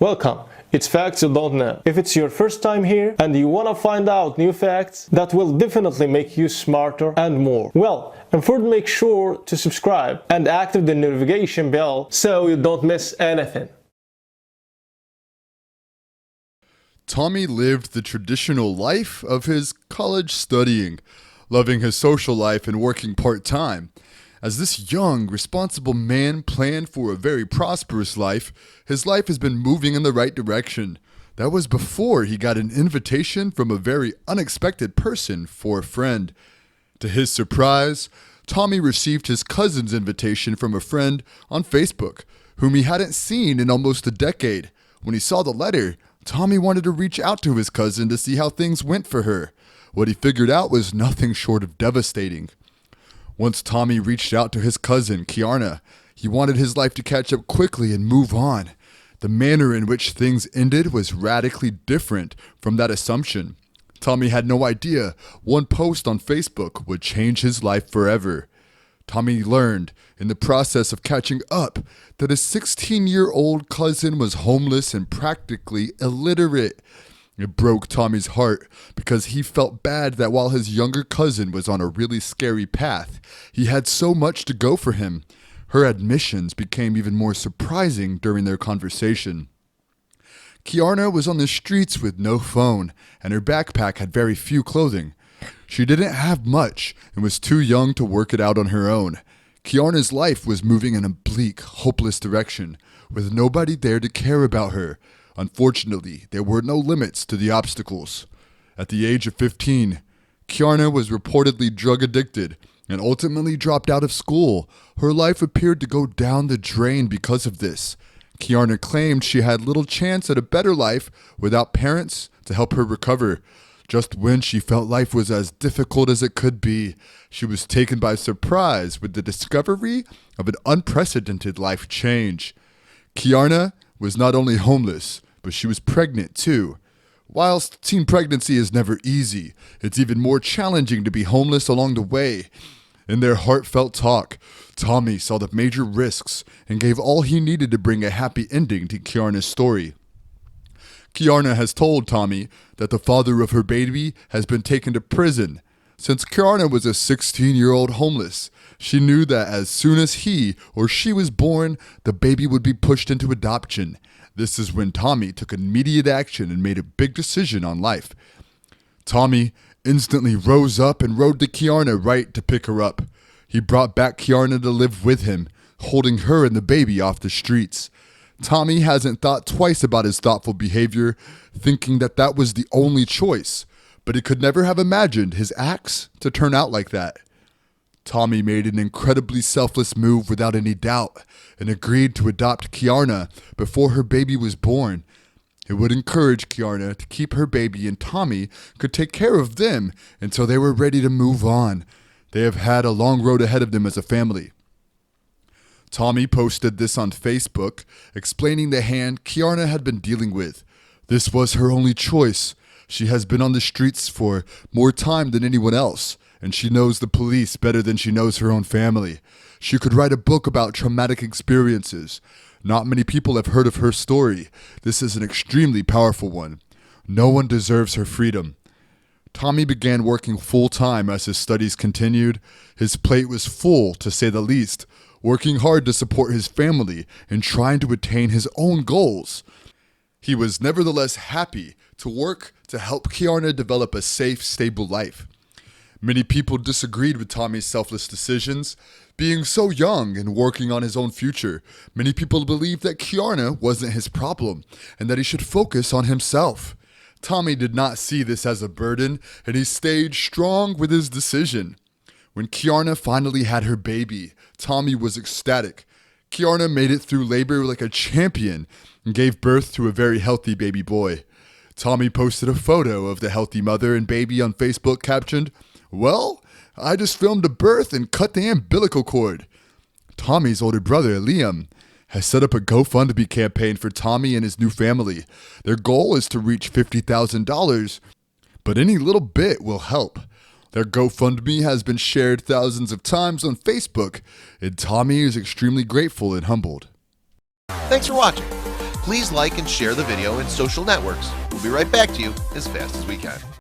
Welcome. It's Facts You Don't Know. If it's your first time here and you want to find out new facts that will definitely make you smarter and more, well, and first make sure to subscribe and activate the notification bell so you don't miss anything. Tommy lived the traditional life of his college studying, loving his social life and working part-time. As this young, responsible man planned for a very prosperous life, his life has been moving in the right direction. That was before he got an invitation from a very unexpected person for a friend. To his surprise, Tommy received his cousin's invitation from a friend on Facebook, whom he hadn't seen in almost a decade. When he saw the letter, Tommy wanted to reach out to his cousin to see how things went for her. What he figured out was nothing short of devastating. Once Tommy reached out to his cousin, Kiana, he wanted his life to catch up quickly and move on. The manner in which things ended was radically different from that assumption. Tommy had no idea one post on Facebook would change his life forever. Tommy learned, in the process of catching up, that his 16-year-old cousin was homeless and practically illiterate. It broke Tommy's heart because he felt bad that while his younger cousin was on a really scary path, he had so much to go for him. Her admissions became even more surprising during their conversation. Kiana was on the streets with no phone, and her backpack had very few clothing. She didn't have much and was too young to work it out on her own. Kiana's life was moving in a bleak, hopeless direction, with nobody there to care about her. Unfortunately, there were no limits to the obstacles. At the age of 15, Kiana was reportedly drug addicted and ultimately dropped out of school. Her life appeared to go down the drain because of this. Kiana claimed she had little chance at a better life without parents to help her recover. Just when she felt life was as difficult as it could be, she was taken by surprise with the discovery of an unprecedented life change. Kiana was not only homeless, but she was pregnant too. Whilst teen pregnancy is never easy, it's even more challenging to be homeless along the way. In their heartfelt talk, Tommy saw the major risks and gave all he needed to bring a happy ending to Kiana's story. Kiana has told Tommy that the father of her baby has been taken to prison. Since Kiana was a 16-year-old homeless, she knew that as soon as he or she was born, the baby would be pushed into adoption. This is when Tommy took immediate action and made a big decision on life. Tommy instantly rose up and rode to Kiana right to pick her up. He brought back Kiana to live with him, holding her and the baby off the streets. Tommy hasn't thought twice about his thoughtful behavior, thinking that that was the only choice, but he could never have imagined his acts to turn out like that. Tommy made an incredibly selfless move without any doubt and agreed to adopt Kiana before her baby was born. It would encourage Kiana to keep her baby and Tommy could take care of them until they were ready to move on. They have had a long road ahead of them as a family. Tommy posted this on Facebook, explaining the hand Kiana had been dealing with. This was her only choice. She has been on the streets for more time than anyone else, and she knows the police better than she knows her own family. She could write a book about traumatic experiences. Not many people have heard of her story. This is an extremely powerful one. No one deserves her freedom. Tommy began working full-time as his studies continued. His plate was full, to say the least, working hard to support his family and trying to attain his own goals. He was nevertheless happy to work to help Kiana develop a safe, stable life. Many people disagreed with Tommy's selfless decisions. Being so young and working on his own future, many people believed that Kiana wasn't his problem and that he should focus on himself. Tommy did not see this as a burden, and he stayed strong with his decision. When Kiana finally had her baby, Tommy was ecstatic. Kiana made it through labor like a champion and gave birth to a very healthy baby boy. Tommy posted a photo of the healthy mother and baby on Facebook captioned, "Well, I just filmed a birth and cut the umbilical cord." Tommy's older brother, Liam, has set up a GoFundMe campaign for Tommy and his new family. Their goal is to reach $50,000, but any little bit will help. Their GoFundMe has been shared thousands of times on Facebook, and Tommy is extremely grateful and humbled. Thanks for watching. please like and share the video in social networks. We'll be right back to you as fast as we can.